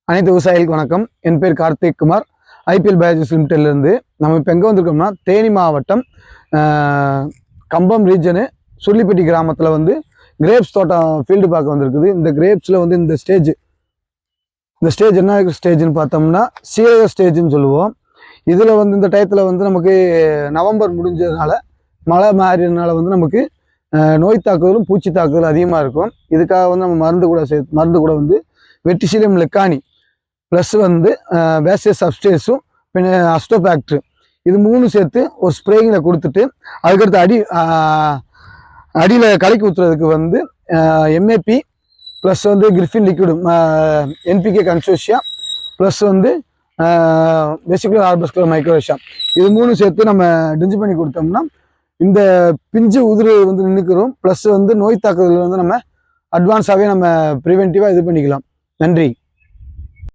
அனைத்து விவசாயிகளுக்கு வணக்கம். என் பேர் கார்த்திக் குமார். ஐபிஎல் பயாலஜிஸ் லிமிடெட்லேருந்து நம்ம இப்போ எங்கே வந்திருக்கோம்னா தேனி மாவட்டம் கம்பம் ரீஜனு சுருளிப்பட்டி கிராமத்தில் கிரேப்ஸ் தோட்டம் ஃபீல்டு பார்க்க வந்திருக்குது. இந்த கிரேப்ஸில் இந்த ஸ்டேஜ் என்ன ஸ்டேஜ்னு பார்த்தோம்னா சீரக ஸ்டேஜ்னு சொல்லுவோம். இதில் இந்த டயத்தில் நமக்கு நவம்பர் முடிஞ்சதுனால மழை மாறினால நமக்கு நோய் தாக்குதலும் பூச்சி தாக்குதலும் அதிகமாக இருக்கும். இதுக்காக நம்ம மருந்து கூட வெட்டிசிலியம் லெக்கானி ப்ளஸ் பேசியஸ் சப்ஸ்டேஸும் பின்ன அஸ்டோபேக்ட்ரு இது மூணு சேர்த்து ஒரு ஸ்ப்ரேயிங்கில் கொடுத்துட்டு அதுக்கடுத்து அடியில் கலக்கி ஊற்றுறதுக்கு எம்ஏபி ப்ளஸ் கிரிஃபின் liquid NPK consortia plus vesicular arbuscular mycorrhiza இது மூணு சேர்த்து நம்ம டிஞ்சு பண்ணி கொடுத்தோம்னா இந்த பிஞ்சு உதிர் நின்றுக்கிறோம். ப்ளஸ் நோய் தாக்குதல் நம்ம அட்வான்ஸாகவே நம்ம ப்ரிவென்டிவாக இது பண்ணிக்கலாம். நன்றி.